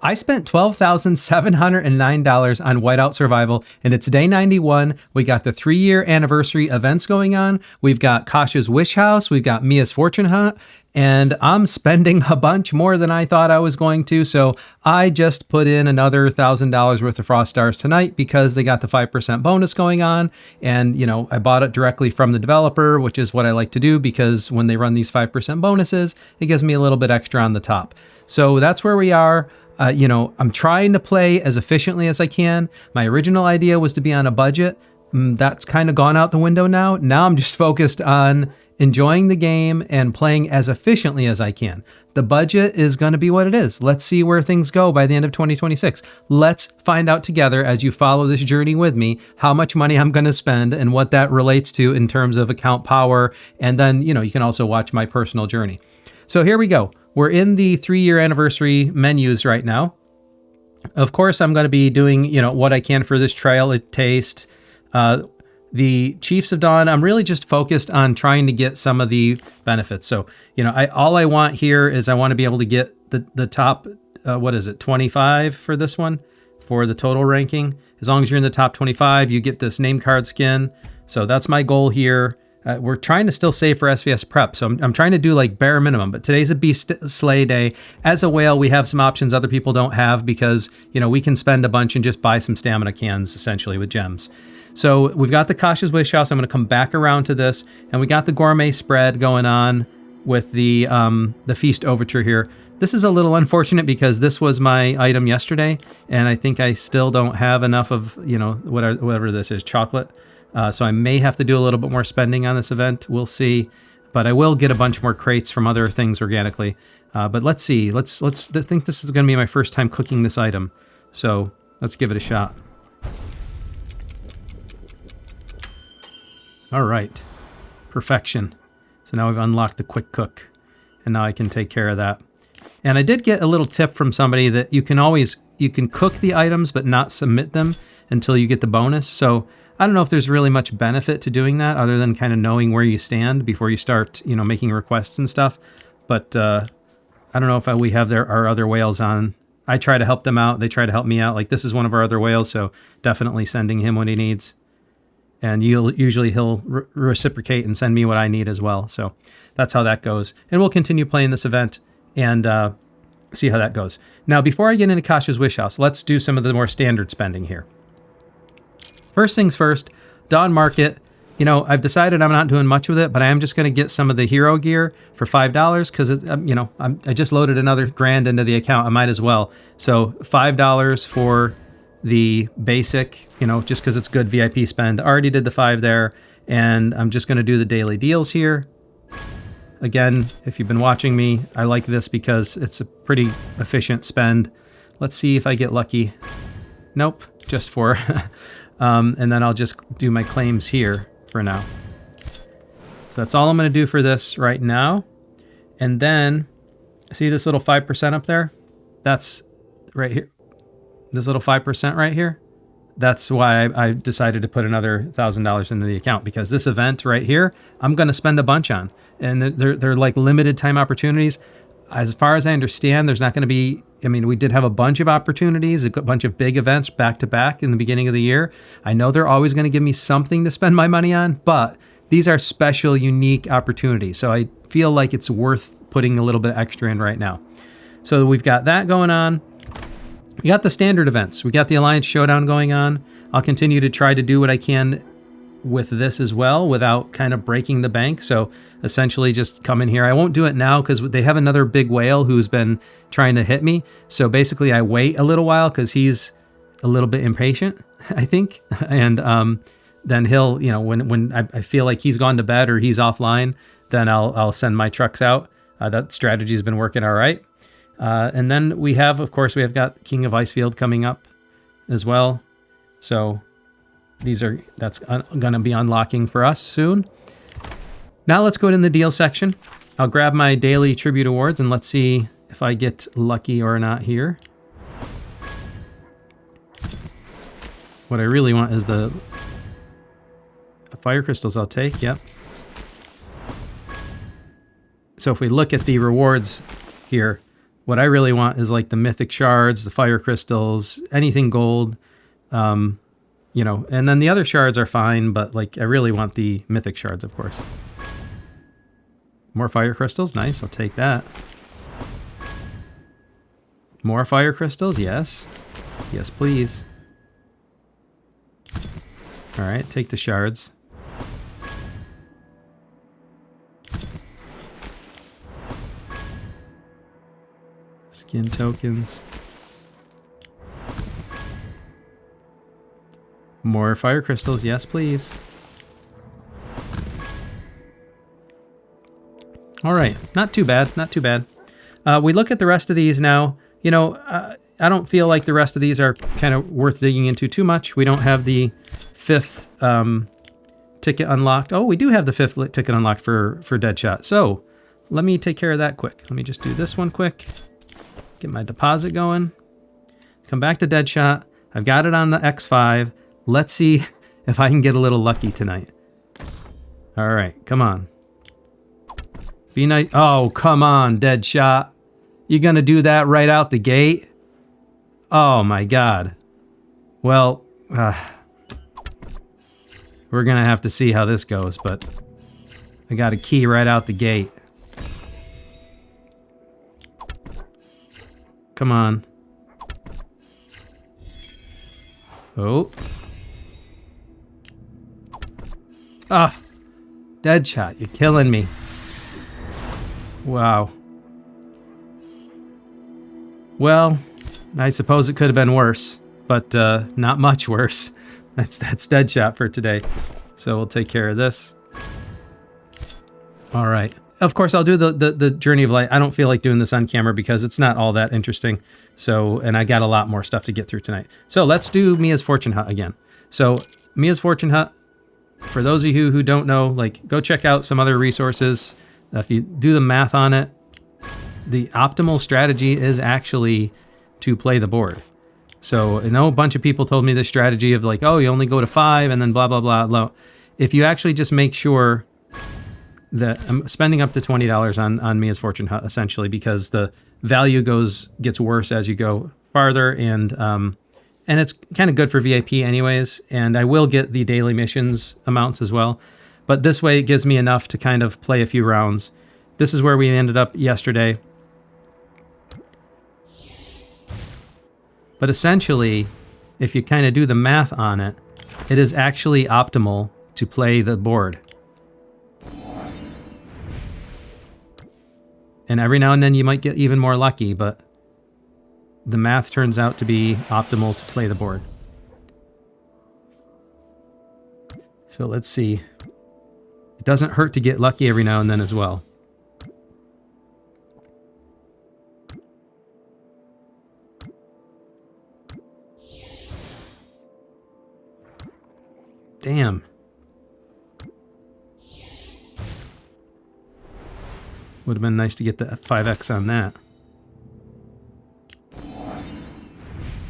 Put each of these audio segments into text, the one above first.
I spent $12,709 on Whiteout Survival, and it's day 91. We got the 3-year anniversary events going on. We've got Kasha's Wish House. We've got Mia's Fortune Hunt, and I'm spending a bunch more than I thought I was going to. So I just put in another $1,000 worth of Frost Stars tonight because they got the 5% bonus going on. And, you know, I bought it directly from the developer, which is what I like to do because when they run these 5% bonuses, it gives me a little bit extra on the top. So that's where we are. You know, I'm trying to play as efficiently as I can. My original idea was to be on a budget. That's kind of gone out the window now. Now I'm just focused on enjoying the game and playing as efficiently as I can. The budget is going to be what it is. Let's see where things go by the end of 2026. Let's find out together as you follow this journey with me, how much money I'm going to spend and what that relates to in terms of account power. And then, you know, you can also watch my personal journey. So here we go. We're in the 3-year anniversary menus right now. Of course, I'm going to be doing, you know, what I can for this trial taste. The Chiefs of Dawn, I'm really just focused on trying to get some of the benefits. So, you know, all I want here is I want to be able to get the top, 25 for this one, for the total ranking. As long as you're in the top 25, you get this name card skin. So that's my goal here. We're trying to still save for SVS prep. So I'm trying to do like bare minimum, but today's a beast slay day. As a whale, we have some options other people don't have because, you know, we can spend a bunch and just buy some stamina cans essentially with gems. So we've got the Kasha's Wish House. I'm going to come back around to this, and we got the gourmet spread going on with the Feast Overture here. This is a little unfortunate because this was my item yesterday, and I think I still don't have enough of, you know, whatever this is, chocolate. So I may have to do a little bit more spending on this event. We'll see, but I will get a bunch more crates from other things organically. But let's see. I think this is going to be my first time cooking this item, so let's give it a shot. All right, perfection. So now we've unlocked the quick cook, and now I can take care of that. And I did get a little tip from somebody that you can cook the items but not submit them until you get the bonus. So I don't know if there's really much benefit to doing that other than kind of knowing where you stand before you start, you know, making requests and stuff. But I don't know if we have our other whales on. I try to help them out. They try to help me out. Like this is one of our other whales, so definitely sending him what he needs. And usually he'll reciprocate and send me what I need as well. So that's how that goes. And we'll continue playing this event and see how that goes. Now, before I get into Kasha's Wish House, let's do some of the more standard spending here. First things first, Dawn Market. You know, I've decided I'm not doing much with it, but I am just going to get some of the hero gear for $5 because, you know, I just loaded another grand into the account. I might as well. So $5 for the basic, you know, just because it's good VIP spend. I already did the 5 there, and I'm just going to do the daily deals here. Again, if you've been watching me, I like this because it's a pretty efficient spend. Let's see if I get lucky. Nope, just 4. And then I'll just do my claims here for now. So that's all I'm going to do for this right now. And then, see this little 5% up there? That's right here. This little 5% right here. That's why I decided to put another $1,000 into the account, because this event right here, I'm going to spend a bunch on. And they're like limited time opportunities. As far as I understand, there's not going to be, I mean, we did have a bunch of opportunities, a bunch of big events back to back in the beginning of the year. I know they're always going to give me something to spend my money on, but these are special, unique opportunities. So I feel like it's worth putting a little bit extra in right now. So we've got that going on. We got the standard events. We got the Alliance Showdown going on. I'll continue to try to do what I can with this as well without kind of breaking the bank. So essentially just come in here. I won't do it now because they have another big whale who's been trying to hit me. So basically I wait a little while because he's a little bit impatient, I think. And then he'll, you know, when I feel like he's gone to bed or he's offline, then I'll send my trucks out. That strategy has been working all right. And then we have, of course, we have got King of Icefield coming up as well. So that's going to be unlocking for us soon. Now let's go to the deal section. I'll grab my daily tribute awards and let's see if I get lucky or not here. What I really want is the fire crystals. I'll take, yep. So if we look at the rewards here, What I really want is like the mythic shards, the fire crystals, anything gold. You know, and then the other shards are fine, but like I really want the mythic shards, of course. More fire crystals, nice, I'll take that. More fire crystals, yes. Yes, please. All right, take the shards. Skin tokens. More fire crystals, yes please. All right, not too bad, not too bad. We look at the rest of these now. You know, I don't feel like the rest of these are kind of worth digging into too much. We don't have the 5th ticket unlocked. Oh, we do have the 5th ticket unlocked for Deadshot. So let me take care of that quick. Let me just do this one quick. Get my deposit going. Come back to Deadshot. I've got it on the X5. Let's see if I can get a little lucky tonight. All right, come on. Be nice. Oh, come on, Deadshot. You gonna do that right out the gate? Oh my God. Well, we're gonna have to see how this goes, but I got a key right out the gate. Come on. Oh. Ah, Deadshot, you're killing me. Wow. Well, I suppose it could have been worse, but not much worse. That's Deadshot for today. So we'll take care of this. All right. Of course, I'll do the Journey of Light. I don't feel like doing this on camera because it's not all that interesting. So, and I got a lot more stuff to get through tonight. So let's do Mia's Fortune Hut again. So Mia's Fortune Hut, for those of you who don't know, like go check out some other resources. If you do the math on it, the optimal strategy is actually to play the board. So I know a bunch of people told me this strategy of like, oh, you only go to 5 and then blah, blah, blah, blah. If you actually just make sure that I'm spending up to $20 on Mia's Fortune Hut, essentially, because the value gets worse as you go farther, and it's kind of good for VIP anyways, and I will get the daily missions amounts as well. But this way it gives me enough to kind of play a few rounds. This is where we ended up yesterday. But essentially, if you kind of do the math on it, it is actually optimal to play the board. And every now and then you might get even more lucky, but the math turns out to be optimal to play the board. So let's see. It doesn't hurt to get lucky every now and then as well. Damn. Would have been nice to get the 5x on that.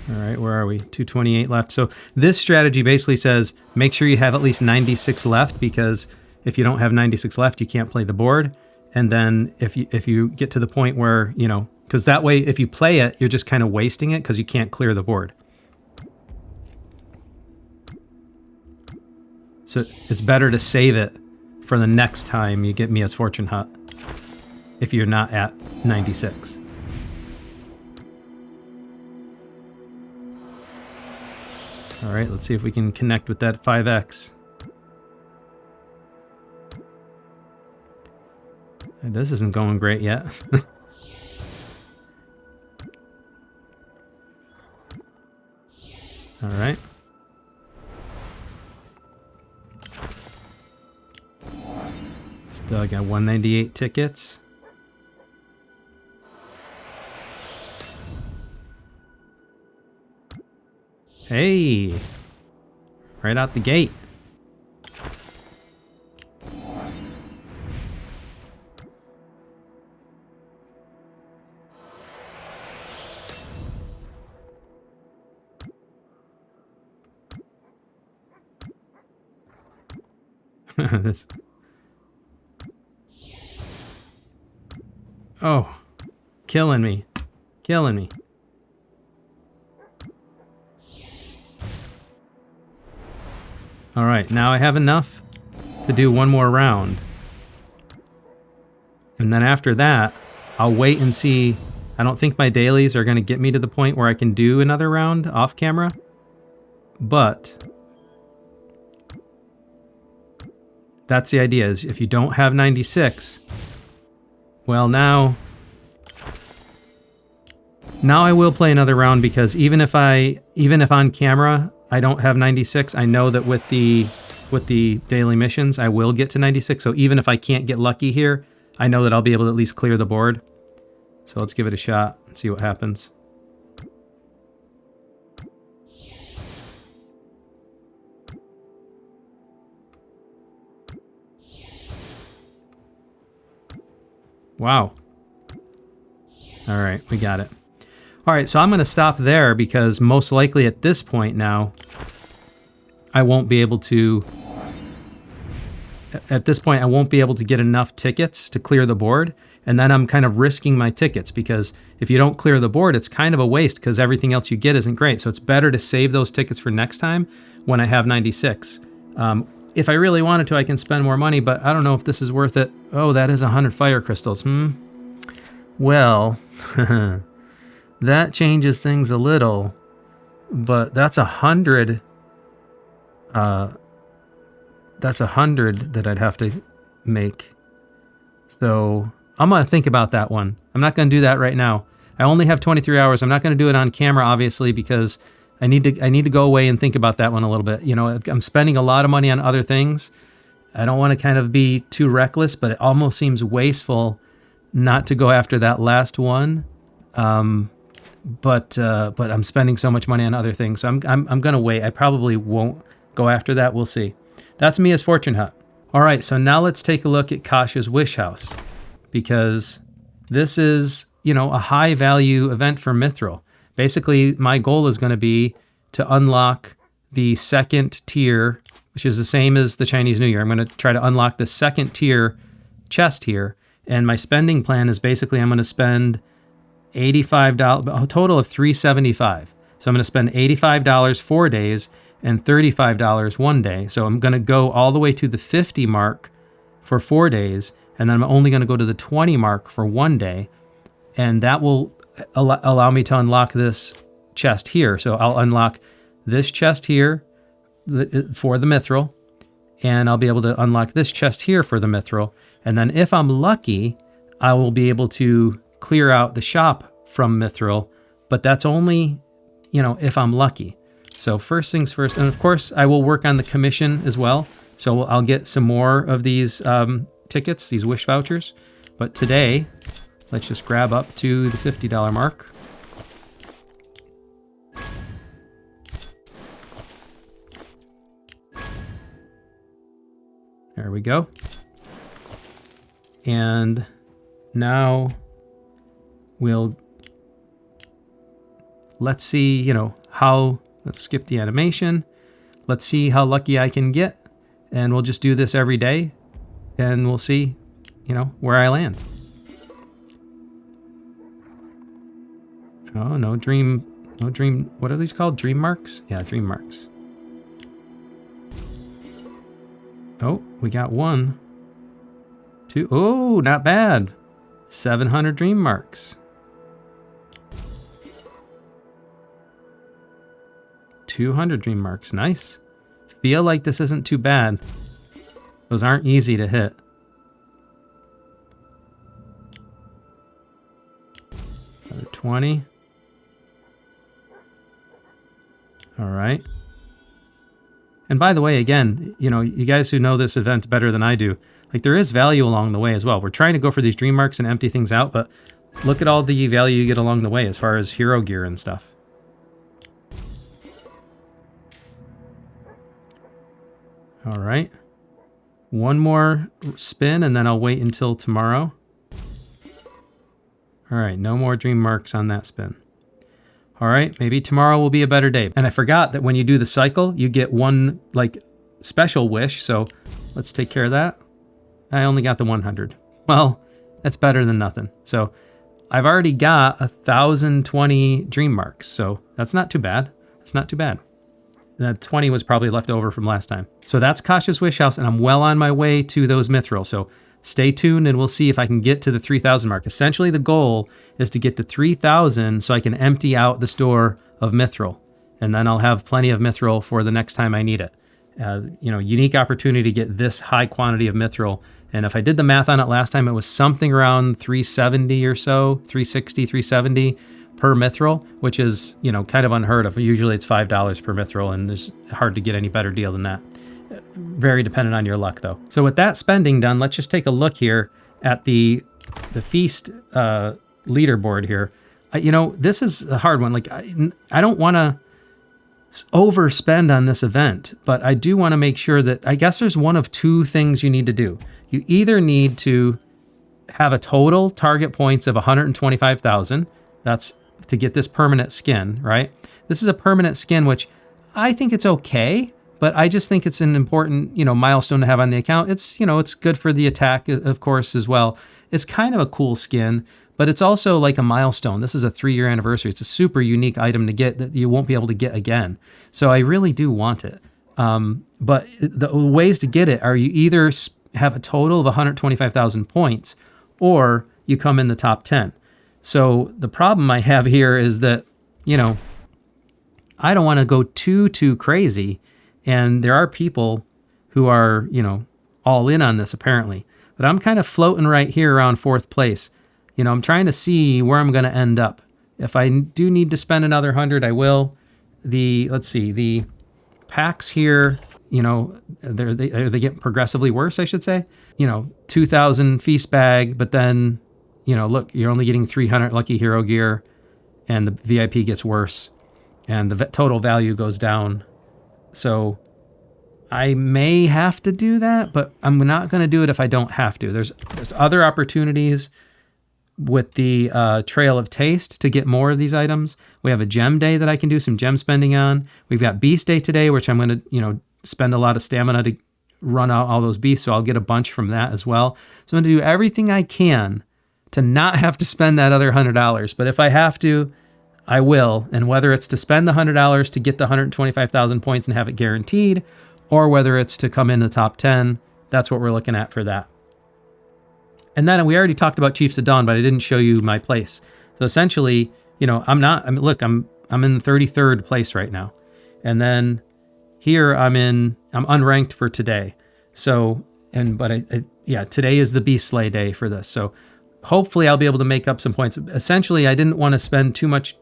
All right, where are we? 228 left. So this strategy basically says make sure you have at least 96 left, because if you don't have 96 left, you can't play the board. And then if you get to the point where, you know, because that way if you play it, you're just kind of wasting it because you can't clear the board. So it's better to save it for the next time you get Mia's Fortune Hut if you're not at 96. All right, let's see if we can connect with that 5x. This isn't going great yet. All right. Still got 198 tickets. Hey, right out the gate. This. Oh, killing me. Killing me. All right, now I have enough to do one more round. And then after that, I'll wait and see. I don't think my dailies are going to get me to the point where I can do another round off camera. But that's the idea, is if you don't have 96, well, now I will play another round, because even if on camera I don't have 96, I know that with the daily missions I will get to 96. So even if I can't get lucky here, I know that I'll be able to at least clear the board. So let's give it a shot and see what happens. Wow. All right, we got it. All right, so I'm going to stop there, because most likely at this point now, I won't be able to... At this point, I won't be able to get enough tickets to clear the board, and then I'm kind of risking my tickets, because if you don't clear the board, it's kind of a waste, because everything else you get isn't great. So it's better to save those tickets for next time when I have 96. If I really wanted to, I can spend more money, but I don't know if this is worth it. Oh, that is 100 fire crystals. Well, that changes things a little, but that's 100. That's 100 that I'd have to make. So I'm going to think about that one. I'm not going to do that right now. I only have 23 hours. I'm not going to do it on camera, obviously, because I need to go away and think about that one a little bit. You know, I'm spending a lot of money on other things. I don't want to kind of be too reckless, but it almost seems wasteful not to go after that last one. But I'm spending so much money on other things, so I'm going to wait. I probably won't go after that. We'll see. That's Mia's Fortune Hut. All right, so now let's take a look at Kasha's Wish House, because this is, you know, a high value event for Mithril. Basically, my goal is going to be to unlock the second tier, which is the same as the Chinese New Year. I'm going to try to unlock the second tier chest here, and my spending plan is basically I'm going to spend $85, a total of $375. So I'm going to spend $85 4 days and $35 1 day. So I'm going to go all the way to the 50 mark for 4 days, and then I'm only going to go to the 20 mark for 1 day, and that will allow me to unlock this chest here. So I'll unlock this chest here for the Mithril, and I'll be able to unlock this chest here for the Mithril, and then if I'm lucky, I will be able to clear out the shop from Mithril, but that's only, you know, if I'm lucky. So first things first, and of course I will work on the commission as well. So I'll get some more of these tickets, these wish vouchers. But today, let's just grab up to the $50 mark. There we go. And now let's see, you know, let's skip the animation. Let's see how lucky I can get. And we'll just do this every day, and we'll see, you know, where I land. Oh, no dream, what are these called? Dream marks? Yeah, dream marks. Oh, we got 1, 2, oh, not bad. 700 dream marks. 200 dream marks, nice. Feel like this isn't too bad. Those aren't easy to hit. Another 20. All right. And by the way, again, you know, you guys who know this event better than I do, like there is value along the way as well. We're trying to go for these dream marks and empty things out, but look at all the value you get along the way as far as hero gear and stuff. All right. One more spin, and then I'll wait until tomorrow. All right, no more dream marks on that spin. All right, maybe tomorrow will be a better day. And I forgot that when you do the cycle, you get one like special wish. So let's take care of that. I only got the 100. Well, that's better than nothing. So I've already got 1,020 dream marks, so that's not too bad. It's not too bad. That 20 was probably left over from last time. So that's Kasha's Wish House, and I'm well on my way to those mithril. So stay tuned, and we'll see if I can get to the 3,000 mark. Essentially, the goal is to get to 3,000 so I can empty out the store of mithril, and then I'll have plenty of mithril for the next time I need it. Unique opportunity to get this high quantity of mithril. And if I did the math on it last time, it was something around 370 or so, 360, 370 per mithril, which is, kind of unheard of. Usually it's $5 per mithril, and it's hard to get any better deal than that. Very dependent on your luck, though. So with that spending done, let's just take a look here at the feast leaderboard here. This is a hard one. Like, I don't want to overspend on this event, but I do want to make sure that, I guess there's one of two things you need to do. You either need to have a total target points of 125,000. That's to get this permanent skin, right? This is a permanent skin, which I think it's okay, but I just think it's an important, milestone to have on the account. It's, it's good for the attack, of course, as well. It's kind of a cool skin, but it's also like a milestone. This is a 3-year anniversary. It's a super unique item to get that you won't be able to get again. So I really do want it. But the ways to get it are you either have a total of 125,000 points, or you come in the top 10. So the problem I have here is that, I don't want to go too crazy. And there are people who are, all in on this apparently. But I'm kind of floating right here around 4th place. I'm trying to see where I'm going to end up. If I do need to spend another 100, I will. Let's see, the packs here, they get progressively worse, I should say. 2,000 feast bag, but then, look, you're only getting 300 lucky hero gear, and the VIP gets worse, and the total value goes down. So I may have to do that, but I'm not going to do it if I don't have to. There's other opportunities with the Trail of Taste to get more of these items. We have a gem day that I can do some gem spending on. We've got beast day today, which I'm going to, spend a lot of stamina to run out all those beasts. So I'll get a bunch from that as well. So I'm going to do everything I can to not have to spend that other $100. But if I have to, I will. And whether it's to spend the $100 to get the 125,000 points and have it guaranteed, or whether it's to come in the top 10, that's what we're looking at for that. And then we already talked about Chiefs of Dawn, but I didn't show you my place. So essentially, I'm in the 33rd place right now. And then here I'm unranked for today. So, today is the Beast Slay day for this. So hopefully I'll be able to make up some points. Essentially, I didn't want to spend too much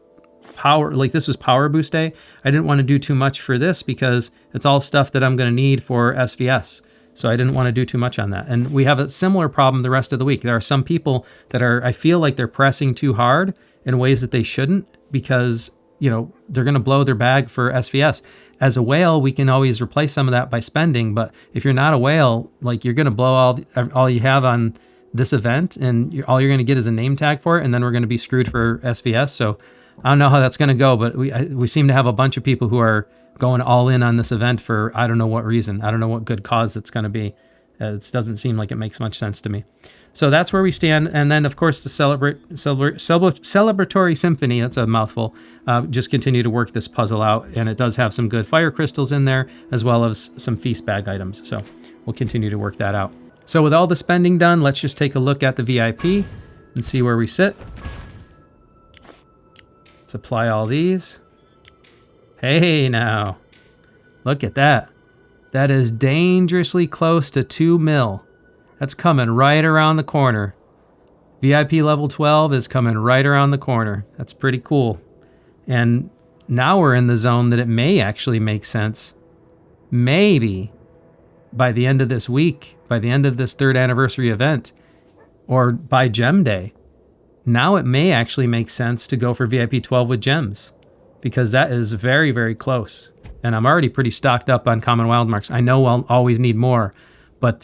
power. Like, this was power boost day. I didn't want to do too much for this because it's all stuff that I'm going to need for SVS. So I didn't want to do too much on that. And we have a similar problem the rest of the week. There are some people that I feel like they're pressing too hard in ways that they shouldn't, because, they're going to blow their bag for SVS. As a whale, we can always replace some of that by spending. But if you're not a whale, like, you're going to blow all you have on this event, and all you're going to get is a name tag for it. And then we're going to be screwed for SVS. So I don't know how that's going to go, but we seem to have a bunch of people who are going all in on this event for I don't know what reason. I don't know what good cause it's going to be. It doesn't seem like it makes much sense to me. So that's where we stand. And then, of course, the celebratory symphony, that's a mouthful, just continue to work this puzzle out. And it does have some good fire crystals in there, as well as some feast bag items. So we'll continue to work that out. So with all the spending done, let's just take a look at the VIP and see where we sit. Let's apply all these. Hey, now, look at that. That is dangerously close to 2 mil. That's coming right around the corner. VIP level 12 is coming right around the corner. That's pretty cool. And now we're in the zone that it may actually make sense. Maybe by the end of this week, by the end of this 3rd anniversary event, or by Gem Day, now it may actually make sense to go for VIP 12 with gems, because that is very, very close. And I'm already pretty stocked up on common wild marks. I know I'll always need more, but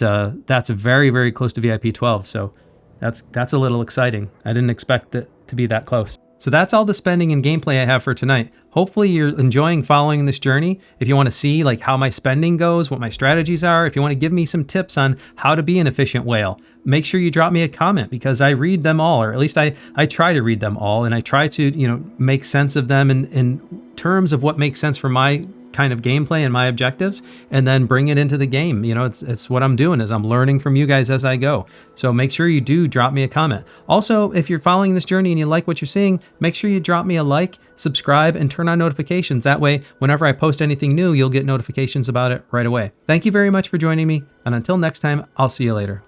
that's very, very close to VIP 12. So that's a little exciting. I didn't expect it to be that close. So that's all the spending and gameplay I have for tonight. Hopefully you're enjoying following this journey. If you want to see like how my spending goes, what my strategies are, if you want to give me some tips on how to be an efficient whale, make sure you drop me a comment, because I read them all, or at least I try to read them all, and I try to, you know, make sense of them in terms of what makes sense for my kind of gameplay and my objectives, and then bring it into the game. You know, it's what I'm doing, is I'm learning from you guys as I go. So make sure you do drop me a comment. Also, if you're following this journey and you like what you're seeing, make sure you drop me a like, subscribe, and turn on notifications. That way, whenever I post anything new, you'll get notifications about it right away. Thank you very much for joining me, and until next time, I'll see you later.